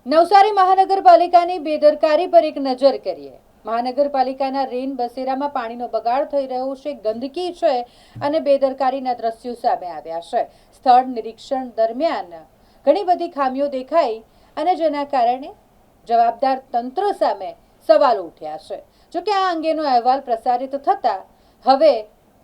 નવસારી મહાનગરપાલિકાની બેદરકારી પર એક નજર કરીએ। મહાનગરપાલિકાના રેન બસેરામાં પાણીનો બગાડ થઈ રહ્યો છે, ગંદકી છે અને બેદરકારીના દ્રશ્યો સામે આવ્યા છે। સ્થળ નિરીક્ષણ દરમિયાન ઘણી બધી ખામીઓ દેખાઈ અને જેના કારણે જવાબદાર તંત્ર સામે સવાલો ઉઠ્યા છે। જો કે આ અંગેનો અહેવાલ પ્રસારિત થતા હવે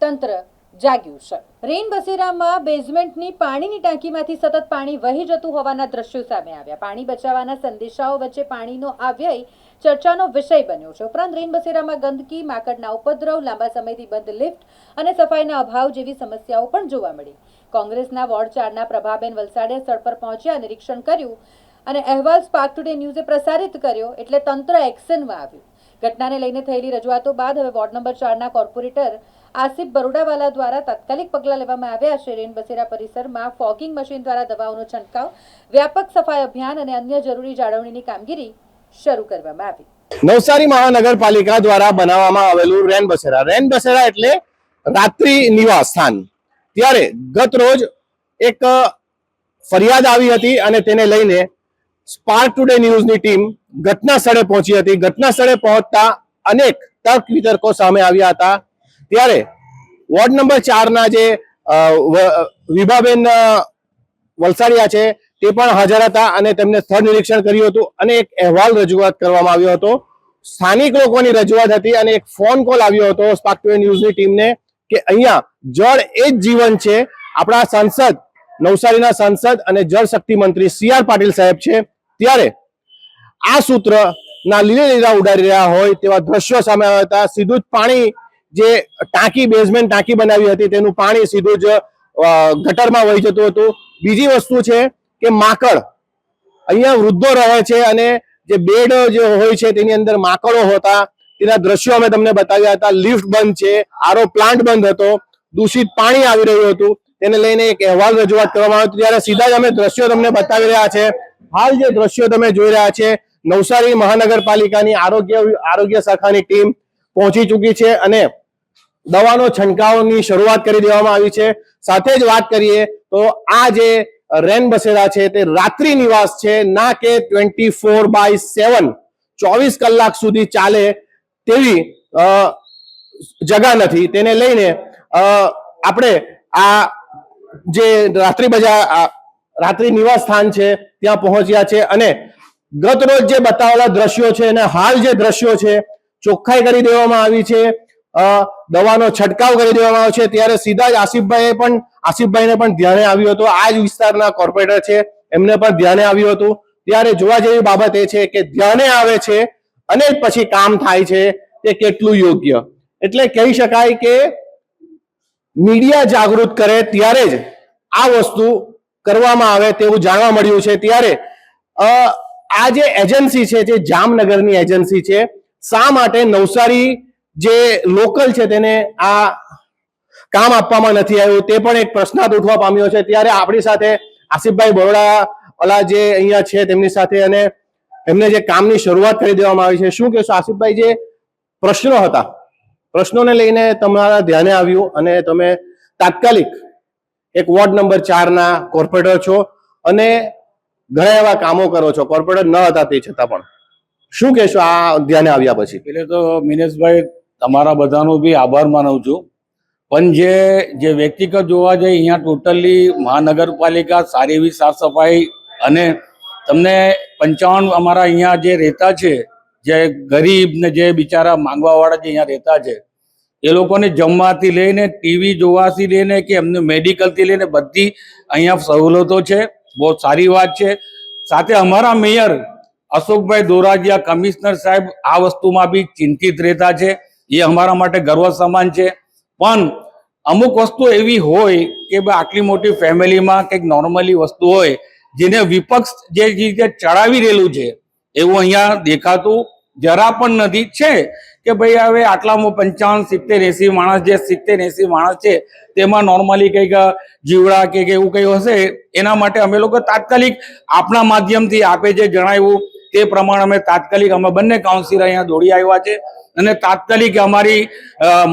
તંત્ર જાગ્યું છે। રેન બસેરામાં બેઝમેન્ટની પાણીની ટાંકીમાંથી સતત પાણી વહી જતું હોવાના દ્રશ્યો સામે આવ્યા। પાણી બચાવવાના સંદેશાઓ વચ્ચે પાણીનો આ વ્યય ચર્ચાનો વિષય બન્યો છે। ઉપરાંત રેન બસેરામાં ગંદકી, માકડના ઉપદ્રવ, લાંબા સમયથી બંધ લિફ્ટ અને સફાઈના અભાવ જેવી સમસ્યાઓ પણ જોવા મળી। કોંગ્રેસના વોર્ડ 4ના પ્રભાબેન વલસાડે સ્થળ પર પહોંચ્યા, નિરીક્ષણ કર્યું અને અહેવાલ સ્પાર્ક ટુડે ન્યૂઝે પ્રસારિત કર્યો એટલે તંત્ર એક્શનમાં આવ્યું। ઘટનાને લઈને થયેલી રજૂઆતો બાદ હવે વોર્ડ નંબર 4ના કોર્પોરેટર આસિફ બરોડાવાલા દ્વારા તાત્કાલિક પગલાં લેવામાં આવ્યા છે। રેન બસેરા પરિસરમાં ફોગિંગ મશીન દ્વારા દવાઓનો છંટકાવ, વ્યાપક સફાઈ અભિયાન અને અન્ય જરૂરી જાળવણીની કામગીરી શરૂ કરવામાં આવી। નવસારી મહાનગરપાલિકા દ્વારા બનાવવામાં આવેલું રેન બસેરા એટલે રાત્રિ નિવાસ સ્થાન। ત્યારે ગત રોજ એક ફરિયાદ આવી હતી અને તેને લઈને સ્પાર્ક ટુડે ન્યૂઝની ટીમ ઘટના સ્થળે પહોંચી હતી। ઘટના સ્થળે પહોંચતા અનેક તર્ક વિતર્કો સામે આવ્યા હતા। ત્યારે વોર્ડ નંબર 4ના જે વિભાબેન વલસાડિયા છે તે પણ હાજર હતા અને તેમને સ્થળ નિરીક્ષણ કર્યું હતું અને એક અહેવાલ રજૂઆત કરવામાં આવ્યો હતો। સ્થાનિક લોકોની રજૂઆત હતી અને એક ફોન કોલ આવ્યો હતો સ્પાર્ક ટુડે ન્યૂઝની ટીમને કે અહીંયા જળ એ જ જીવન છે। આપણા સાંસદ, નવસારીના સાંસદ અને જળશક્તિ મંત્રી CR પાટીલ સાહેબ છે, ત્યારે આ સૂત્રના લીલે લીલા ઉડાડી રહ્યા હોય તેવા દ્રશ્યો સામે આવ્યા હતા। સીધું જ પાણી, જે ટાંકી, બેઝમેન્ટ ટાંકી બનાવી હતી તેનું પાણી સીધું જ ગટરમાં વહી જતું હતું। બીજી વસ્તુ છે કે માકડ, અહીંયા વૃદ્ધો રહે છે અને જે બેડ જે હોય છે તેની અંદર માકડો હતા, તેના દ્રશ્યો અમે તમને બતાવ્યા હતા। લિફ્ટ બંધ છે, આરો પ્લાન્ટ બંધ હતો, દૂષિત પાણી આવી રહ્યું હતું, તેને લઈને એક અહેવાલ રજૂઆત કરવામાં આવ્યો। ત્યારે સીધા જ અમે દ્રશ્યો તમને બતાવી રહ્યા છે। હાલ જે દ્રશ્યો તમે જોઈ રહ્યા છે, નવસારી મહાનગરપાલિકાની આરોગ્ય શાખાની ટીમ પહોંચી ચૂકી છે અને દવાનો છંટકાવની શરૂઆત કરી દેવામાં આવી છે। સાથે જ વાત કરીએ તો આ જે રેન બસેરા છે તે રાત્રિ નિવાસ છે, ના કે 24/7 24 કલાક સુધી ચાલે તેવી જગા નથી। તેને લઈને આપણે આ જે રાત્રિ નિવાસ સ્થાન છે ત્યાં પહોંચ્યા છે અને ગત રોજ જે બતાવેલા દ્રશ્યો છે અને હાલ જે દ્રશ્યો છે, ચોખ્ખાઈ કરી દેવામાં આવી છે, દવાનો છંટકાવ કરી દેવામાં આવ્યો છે। ત્યારે સીધા જ આસિફભાઈને પણ ધ્યાને આવ્યું હતું, આ જ વિસ્તારના કોર્પોરેટર છે, એમને પણ ધ્યાને આવ્યું હતું। ત્યારે જોવા જેવી બાબત એ છે કે ધ્યાને આવે છે અને પછી કામ થાય છે તે કેટલું યોગ્ય। એટલે કહી શકાય કે મીડિયા જાગૃત કરે ત્યારે જ આ વસ્તુ કરવામાં આવે તેવું જાણવા મળ્યું છે। ત્યારે આ જે એજન્સી છે, જે જામનગરની એજન્સી છે, શા માટે નવસારી જે લોકલ છે તેને આ કામ આપવામાં નથી આવ્યું તે પણ એક પ્રશ્નાર્થ ઉઠવા પામ્યો છે। ત્યારે આપણી સાથે આસિફભાઈ બરોડાવાલા જે અહીંયા છે તેમની સાથે અને એમને જે કામની શરૂઆત કરી દેવામાં આવી છે, શું કહેશો આસિફભાઈ? જે પ્રશ્નો હતા, પ્રશ્નોને લઈને તમારા ધ્યાને આવ્યું અને તમે તાત્કાલિક એક વોર્ડ નંબર 4ના કોર્પોરેટર છો અને ઘણા એવા કામો કરો છો, કોર્પોરેટર ન હતા તે છતાં પણ શું કહેશો આ ધ્યાને આવ્યા પછી? એટલે તો મિનેશભાઈ, તમારા બધાનો બી આભાર માનું છું, પણ જે વ્યક્તિગત જોવા જઈએ અહીંયા ટોટલી મહાનગરપાલિકા સારી એવી સાફ સફાઈ અને તમને 55 અમારા અહીંયા જે રહેતા છે, જે ગરીબ ને જે બિચારા માંગવાવાળા જે અહીંયા રહેતા છે, એ લોકોને જમવાથી લઈને, ટીવી જોવાથી લઈને કે એમને મેડિકલથી લઈને બધી અહીંયા સવલતો છે, બહુ સારી વાત છે। સાથે અમારા મેયર અશોકભાઈ દોરાજીયા, કમિશનર સાહેબ આ વસ્તુમાં બી ચિંતિત રહેતા છે, એ અમારા માટે ગર્વ સમાન છે। પણ અમુક વસ્તુ એવી હોય કે ભાઈ આટલી મોટી ફેમિલીમાં કંઈક નોર્મલી વસ્તુ હોય જેને વિપક્ષ જે રીતે ચડાવી રહેલું છે એવું અહીંયા દેખાતું જરા પણ નથી। છે કે ભાઈ હવે આટલામાં 55, 70, 80 માણસ, જે 70, 80 માણસ છે તેમાં નોર્મલી કંઈક જીવડા કે એવું કંઈ હશે, એના માટે અમે લોકો તાત્કાલિક આપણા માધ્યમથી આપે જે જણાવ્યું તે પ્રમાણે અમે તાત્કાલિક અમે બંને કાઉન્સિલર અહીંયા દોડી આવ્યા છે અને તાત્કાલિક અમારી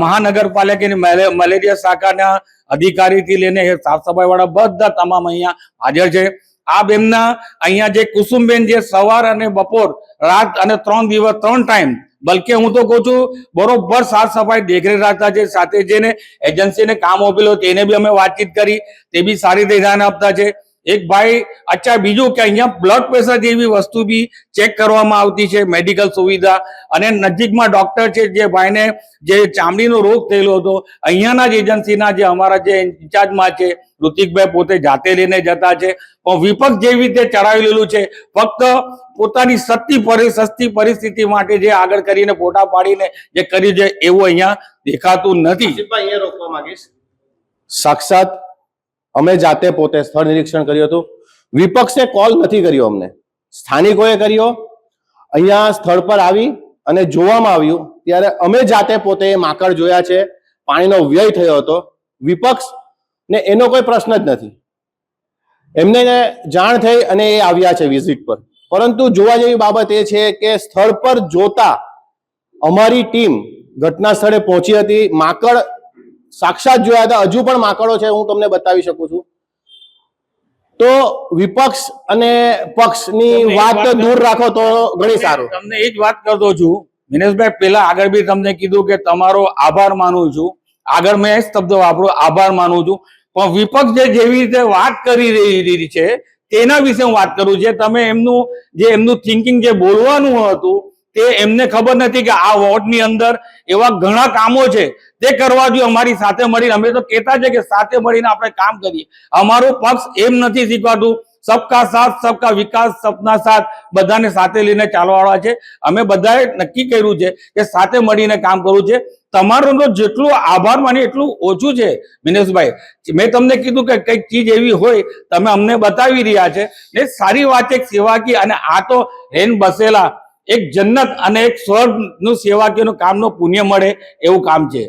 મહાનગરપાલિકાની મલેરિયા શાખાના અધિકારીથી લઈને સાફ સફાઈ વાળા બધા તમામ અહીંયા હાજર છે। આપ એમના અહીંયા જે કુસુમબેન જે સવાર અને બપોર રાત અને 3 દિવસ 3 ટાઈમ, બલકે હું તો કહું છું બરોબર સાફ સફાઈ દેખરેખ રાખતા છે. સાથે જેને એજન્સીને કામ આપેલો તેને બી અમે વાતચીત કરી, તે બી સારી રીતે ધ્યાન આપતા છે. એક ભાઈ અચ્છા બીજું કે અહીંયા બ્લડ પ્રેશર જેવી વસ્તુ બી ચેક કરવામાં આવતી છે, મેડિકલ સુવિધા, અને નજીકમાં ડોક્ટર છે જે ભાઈને જે ચામડીનો રોગ થયેલો હતો, અહીંયાના જ એજન્સીના જે અમારા જે ઇન્ચાર્જમાં છે ઋતિકભાઈ પોતે જાતે લઈને જતા છે. પણ વિપક્ષ જેવી રીતે ચડાવેલું છે, ફક્ત પોતાની સસ્તી પરિસ્થિતિ માટે જે આગળ કરીને ફોટા પાડીને જે કર્યું છે એવું અહીંયા દેખાતું નથી. અહીંયા રોકવા માંગીશ. સાક્ષાત અમે જાતે પોતે સ્થળ નિરીક્ષણ કર્યું હતું. વિપક્ષે કોલ નથી કર્યો, અમને સ્થાનિકોએ કર્યો. અહીંયા સ્થળ પર આવી અને જોવામાં આવ્યું ત્યારે અમે જાતે પોતે માકડ જોયા છે, પાણીનો વ્યય થયો હતો. વિપક્ષ ને એનો કોઈ પ્રશ્ન જ નથી. એમને જાણ થઈ અને એ આવ્યા છે વિઝિટ પર. પરંતુ જોવા જેવી બાબત એ છે કે સ્થળ પર જોતા અમારી ટીમ ઘટના સ્થળે પહોંચી હતી. માકડ સાક્ષાત જોયા હતા, હજુ પણ માકડો છે, હું તમને બતાવી શકું છું. તો વિપક્ષ અને પક્ષની વાત તો દૂર રાખો તો ઘણી સારું. તમને એ જ વાત કરતો છું મિનેશભાઈ, પેલા આગળ બી તમને કીધું કે તમારો આભાર માનું છું. આગળ મેં શબ્દ વાપરો, આભાર માનું છું. પણ વિપક્ષ જેવી રીતે વાત કરી રહી છે તેના વિશે હું વાત કરું છું. તમે એમનું થિંકિંગ જે બોલવાનું હતું તે એમને ખબર નથી કે આ વોર્ડની અંદર એવા ઘણા કામો છે તે કરવા જોઈએ. અમારી સાથે મળીને અમે તો કહેતા છે કે સાથે મળીને આપણે કામ કરીએ. અમારો પક્ષ એમ નથી શીખવાતું સબકા સાથ સબકા વિકાસ સપના સાથ, બધાને સાથે લઈને ચાલવાવાળા છે. અમે બધાએ નક્કી કર્યું છે કે સાથે મળીને કામ કરવું છે. તમારો જેટલું આભાર માને એટલું ઓછું છે મિનેશભાઈ. મેં તમને કીધું કે કઈક ચીજ એવી હોય તમે અમને બતાવી રહ્યા છે ને સારી વાત છે, સેવાકી. અને આ તો રેન બસેલા એક જન્નત અને એક સ્વર્ગનું સેવાકીયનું કામનું પુણ્ય મળે એવું કામ છે.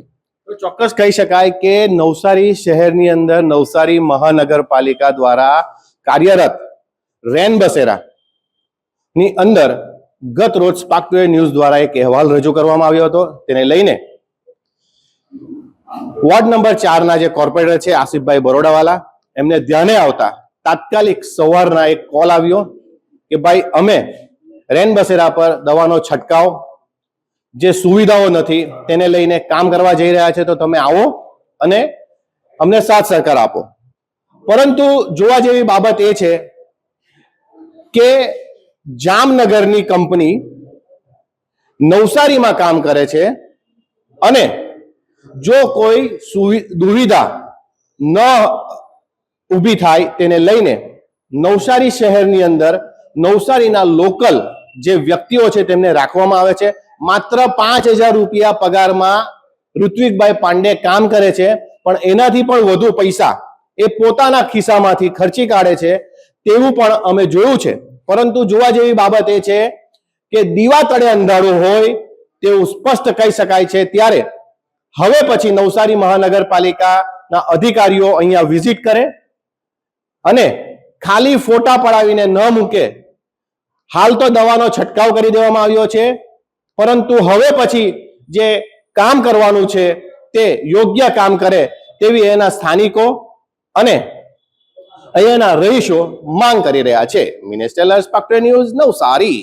તો ચોક્કસ કહી શકાય કે નવસારી શહેરની અંદર નવસારી મહાનગરપાલિકા દ્વારા કાર્યરત રેન બસેરા ની અંદર ગત રોજ સ્પાર્ક ટુડે ન્યૂઝ દ્વારા એક અહેવાલ રજૂ કરવામાં આવ્યો હતો. તેને લઈને વોર્ડ નંબર 4 ના જે કોર્પોરેટર છે આસિફભાઈ બરોડાવાલા, એમને ધ્યાને આવતા તાત્કાલિક સવારના એક કોલ આવ્યો કે ભાઈ અમે રેન બસેરા પર દવાનો છંટકાવ જે સુવિધાઓ નથી તેને લઈને કામ કરવા જઈ રહ્યા છે, તો તમે આવો અને અમને સાથ સહકાર આપો. પરંતુ જોવા જેવી બાબત એ છે કે જામનગરની કંપની નવસારીમાં કામ કરે છે અને જો કોઈ દુવિધા ન ઊભી થાય તેને લઈને નવસારી શહેરની અંદર નવસારીના લોકલ જે વ્યક્તિઓ છે તેમને રાખવામાં આવે છે. માત્ર 5,000 રૂપિયા પગારમાં ઋત્વિકભાઈ પાંડે કામ કરે છે, પણ એનાથી પણ વધુ પૈસા એ પોતાના ખિસ્સામાંથી ખર્ચી કાઢે છે તેવું પણ અમે જોયું છે. પરંતુ જોવા જેવી બાબત એ છે કે દીવા તળે અંધારું હોય તેવું સ્પષ્ટ કહી શકાય છે. ત્યારે હવે પછી નવસારી મહાનગરપાલિકાના અધિકારીઓ અહીંયા વિઝિટ કરે અને ખાલી ફોટા પડાવીને ન મૂકે. હાલ તો દવાનો છંટકાવ કરી દેવામાં આવ્યો છે, પરંતુ હવે પછી જે કામ કરવાનું છે તે યોગ્ય કામ કરે તેવી એના સ્થાનિકો અને અહીંયાના રહીશો માંગ કરી રહ્યા છે. Minesh Tailor, spark today news, Navsari.